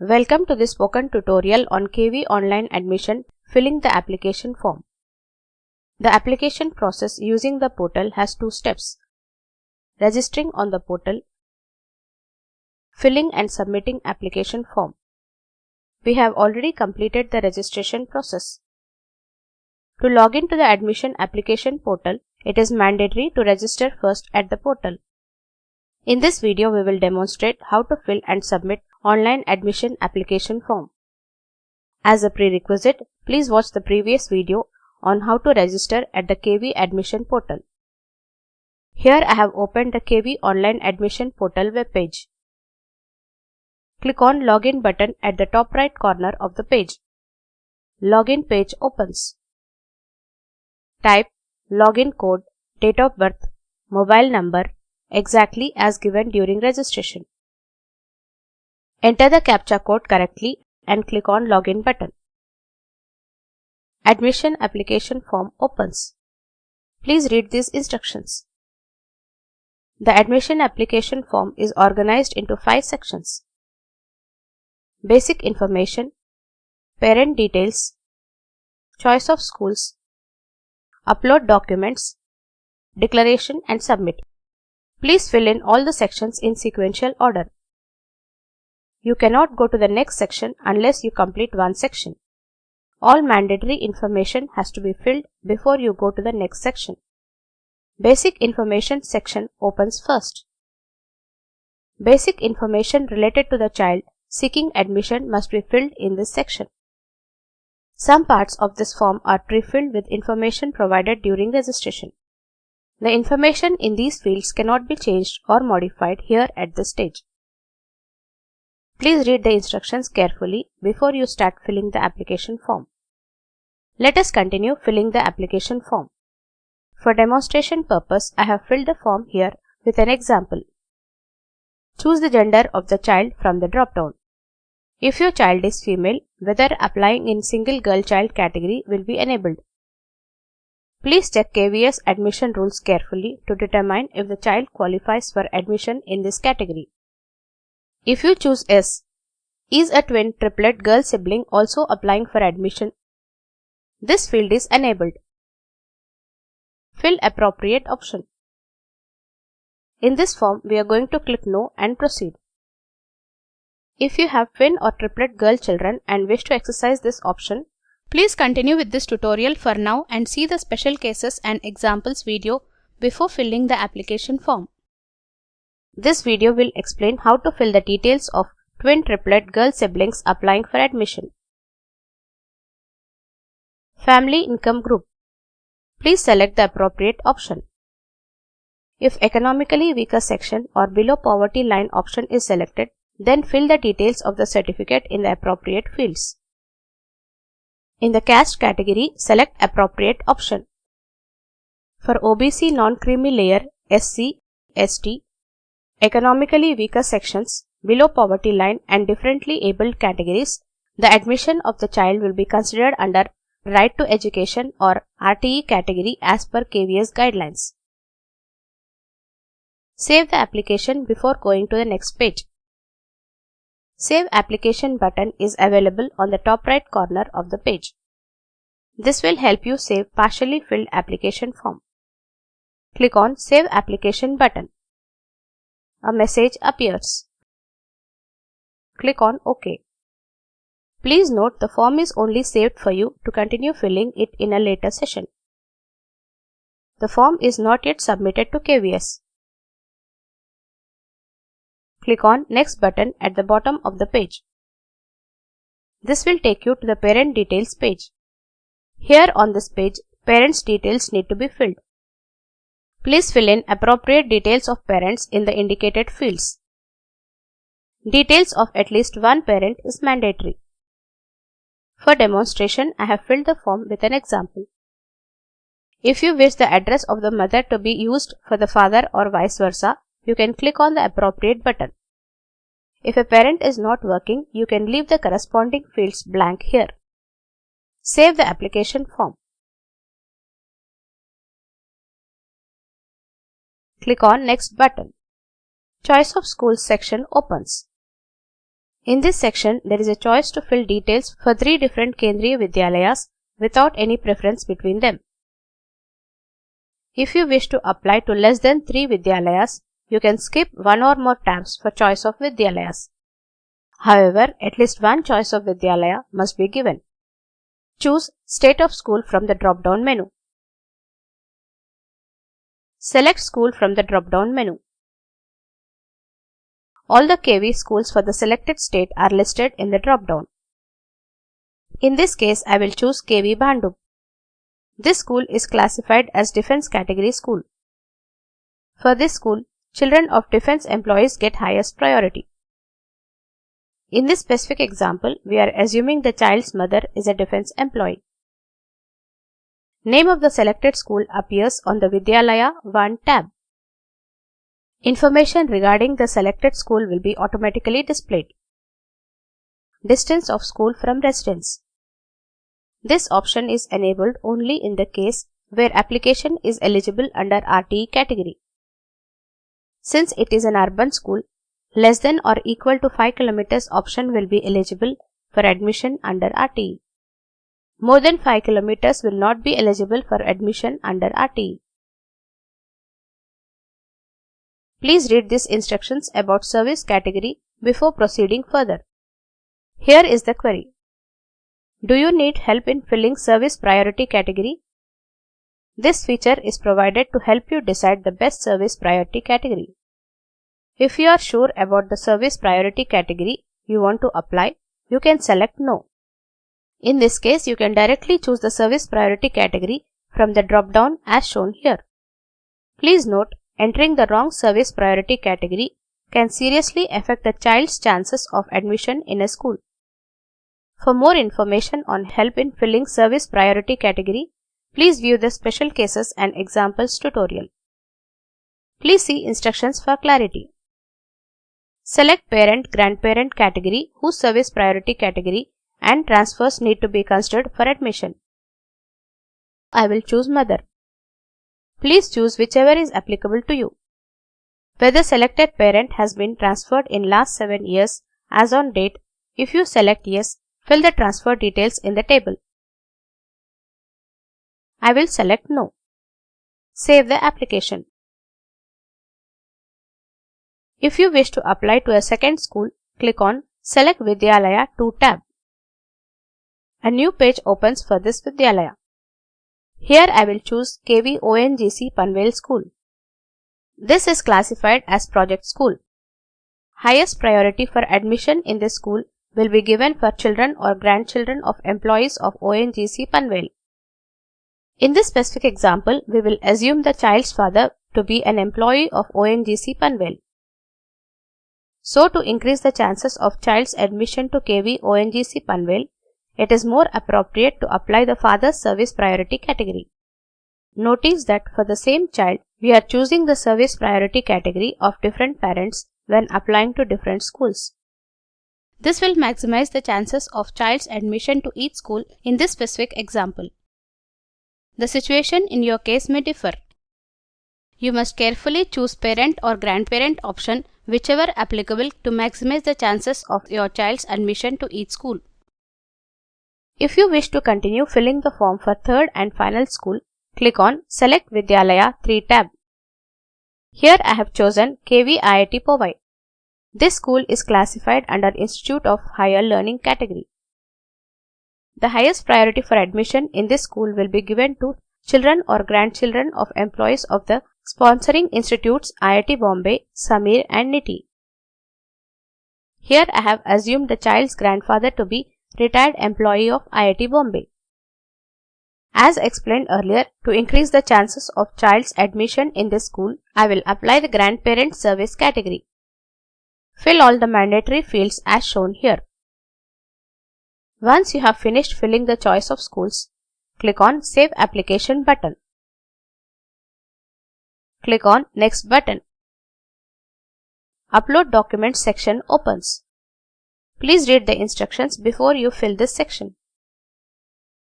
Welcome to this spoken tutorial on KV Online Admission filling the application form. The application process using the portal has two steps: registering on the portal, filling and submitting application form. We have already completed the registration process. To log into the admission application portal, it is mandatory to register first at the portal. In this video, we will demonstrate how to fill and submit online admission application form. As a prerequisite, please watch the previous video on how to register at the KV admission portal. Here I have opened the KV online admission portal web page. Click on Login button at the top right corner of the page. Login page opens. Type login code, date of birth, mobile number exactly as given during registration. Enter the CAPTCHA code correctly and click on Login button. Admission application form opens. Please read these instructions. The admission application form is organized into 5 sections: basic information, parent details, choice of schools, upload documents, declaration and submit. Please fill in all the sections in sequential order. You cannot go to the next section unless you complete one section. All mandatory information has to be filled before you go to the next section. Basic information section opens first. Basic information related to the child seeking admission must be filled in this section. Some parts of this form are pre-filled with information provided during registration. The information in these fields cannot be changed or modified here at this stage. Please read the instructions carefully before you start filling the application form. Let us continue filling the application form. For demonstration purpose, I have filled the form here with an example. Choose the gender of the child from the drop-down. If your child is female, whether applying in single girl-child category will be enabled. Please check KVS admission rules carefully to determine if the child qualifies for admission in this category. If you choose S, is a twin triplet girl sibling also applying for admission? This field is enabled. Fill appropriate option. In this form, we are going to click No and proceed. If you have twin or triplet girl children and wish to exercise this option, please continue with this tutorial for now and see the special cases and examples video before filling the application form. This video will explain how to fill the details of twin triplet girl siblings applying for admission. Family income group. Please select the appropriate option. If economically weaker section or below poverty line option is selected, then fill the details of the certificate in the appropriate fields. In the caste category, select appropriate option. For OBC non-creamy layer, SC, ST, economically weaker sections, below poverty line and differently abled categories, the admission of the child will be considered under Right to Education or RTE category as per KVS guidelines. Save the application before going to the next page. Save Application button is available on the top right corner of the page. This will help you save partially filled application form. Click on Save Application button. A message appears. Click on OK. Please note the form is only saved for you to continue filling it in a later session. The form is not yet submitted to KVS. Click on Next button at the bottom of the page. This will take you to the Parent Details page. Here on this page, parents' details need to be filled. Please fill in appropriate details of parents in the indicated fields. Details of at least one parent is mandatory. For demonstration, I have filled the form with an example. If you wish the address of the mother to be used for the father or vice versa, you can click on the appropriate button. If a parent is not working, you can leave the corresponding fields blank here. Save the application form. Click on Next button. Choice of Schools section opens. In this section, there is a choice to fill details for 3 different Kendriya Vidyalayas without any preference between them. If you wish to apply to less than 3 Vidyalayas, you can skip one or more tabs for choice of Vidyalayas. However, at least one choice of Vidyalaya must be given. Choose State of School from the drop-down menu. Select School from the drop-down menu. All the KV schools for the selected state are listed in the drop-down. In this case, I will choose KV Bhandup. This school is classified as Defence Category School. For this school, children of defence employees get highest priority. In this specific example, we are assuming the child's mother is a defence employee. Name of the selected school appears on the Vidyalaya 1 tab. Information regarding the selected school will be automatically displayed. Distance of school from residence. This option is enabled only in the case where application is eligible under RTE category. Since it is an urban school, less than or equal to 5 km option will be eligible for admission under RTE. More than 5 km will not be eligible for admission under RTE. Please read these instructions about service category before proceeding further. Here is the query. Do you need help in filling service priority category? This feature is provided to help you decide the best service priority category. If you are sure about the service priority category you want to apply, you can select No. In this case, you can directly choose the service priority category from the drop-down as shown here. Please note, entering the wrong service priority category can seriously affect the child's chances of admission in a school. For more information on help in filling service priority category, please view the Special Cases and Examples tutorial. Please see instructions for clarity. Select Parent/Grandparent category whose service priority category and transfers need to be considered for admission. I will choose Mother. Please choose whichever is applicable to you. Whether selected parent has been transferred in last 7 years as on date, if you select Yes, fill the transfer details in the table. I will select No. Save the application. If you wish to apply to a second school, click on Select Vidyalaya 2 tab. A new page opens for this Vidyalaya. Here I will choose KV ONGC Panvel School. This is classified as project school. Highest priority for admission in this school will be given for children or grandchildren of employees of ONGC Panvel. In this specific example, we will assume the child's father to be an employee of ONGC Panvel. So, to increase the chances of child's admission to KV ONGC Panvel, it is more appropriate to apply the father's service priority category. Notice that for the same child, we are choosing the service priority category of different parents when applying to different schools. This will maximize the chances of child's admission to each school in this specific example. The situation in your case may differ. You must carefully choose parent or grandparent option, whichever applicable, to maximize the chances of your child's admission to each school. If you wish to continue filling the form for third and final school, click on Select Vidyalaya 3 tab. Here I have chosen KV IIT Powai. This school is classified under Institute of Higher Learning category. The highest priority for admission in this school will be given to children or grandchildren of employees of the sponsoring institutes IIT Bombay, Samir and NITI. Here I have assumed the child's grandfather to be retired employee of IIT Bombay. As explained earlier, to increase the chances of child's admission in this school, I will apply the grandparent service category. Fill all the mandatory fields as shown here. Once you have finished filling the choice of schools, click on Save Application button. Click on Next button. Upload Documents section opens. Please read the instructions before you fill this section.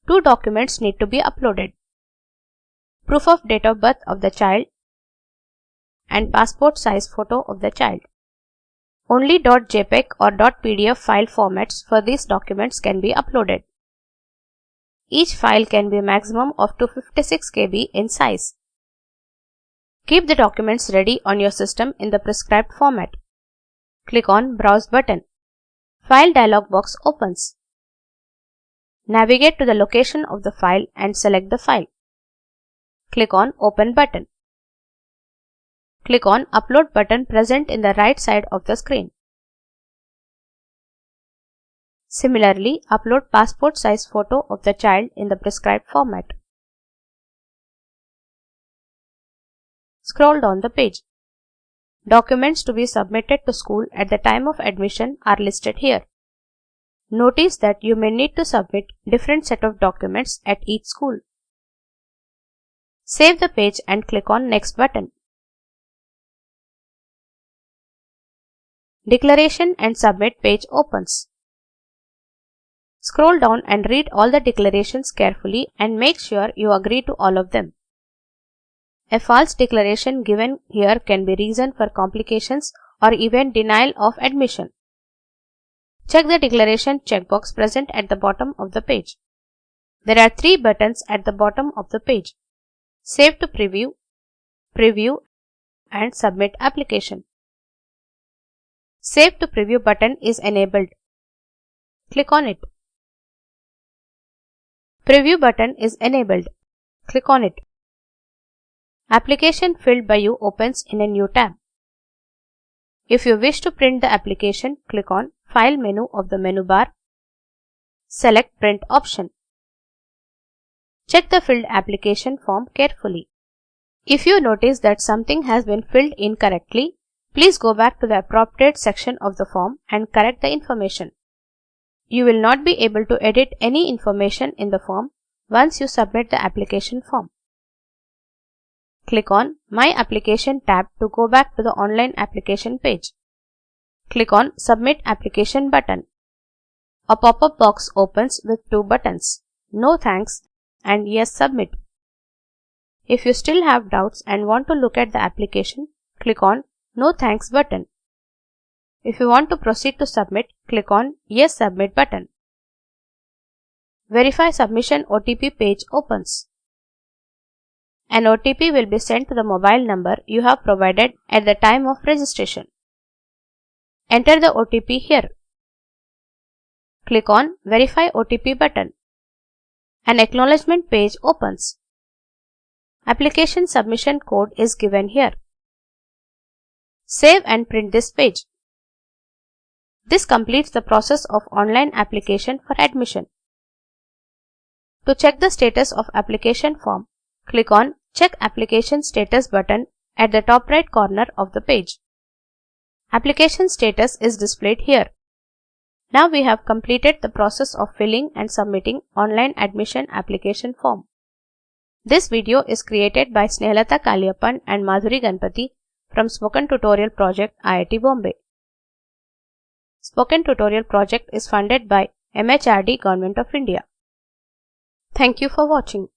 2 documents need to be uploaded: proof of date of birth of the child and passport size photo of the child. Only .jpeg or .pdf file formats for these documents can be uploaded. Each file can be a maximum of 256 KB in size. Keep the documents ready on your system in the prescribed format. Click on Browse button. File dialog box opens. Navigate to the location of the file and select the file. Click on Open button. Click on Upload button present in the right side of the screen. Similarly, upload passport size photo of the child in the prescribed format. Scroll down the page. Documents to be submitted to school at the time of admission are listed here. Notice that you may need to submit different set of documents at each school. Save the page and click on Next button. Declaration and Submit page opens. Scroll down and read all the declarations carefully and make sure you agree to all of them. A false declaration given here can be reason for complications or even denial of admission. Check the declaration checkbox present at the bottom of the page. There are 3 buttons at the bottom of the page: Save to Preview, Preview, and Submit Application. Save to Preview button is enabled. Click on it. Preview button is enabled. Click on it. Application filled by you opens in a new tab. If you wish to print the application, click on File menu of the menu bar. Select Print option. Check the filled application form carefully. If you notice that something has been filled incorrectly, please go back to the appropriate section of the form and correct the information. You will not be able to edit any information in the form once you submit the application form. Click on My Application tab to go back to the online application page. Click on Submit Application button. A pop-up box opens with 2 buttons, No Thanks and Yes Submit. If you still have doubts and want to look at the application, click on No Thanks button. If you want to proceed to submit, click on Yes Submit button. Verify Submission OTP page opens. An OTP will be sent to the mobile number you have provided at the time of registration. Enter the OTP here. Click on Verify OTP button. An acknowledgement page opens. Application submission code is given here. Save and print this page. This completes the process of online application for admission. To check the status of application form, click on Check Application Status button at the top right corner of the page. Application status is displayed here. Now we have completed the process of filling and submitting online admission application form. This video is created by Snehalata Kaliappan and Madhuri Ganpati from Spoken Tutorial Project, IIT Bombay. Spoken Tutorial Project is funded by MHRD, Government of India. Thank you for watching.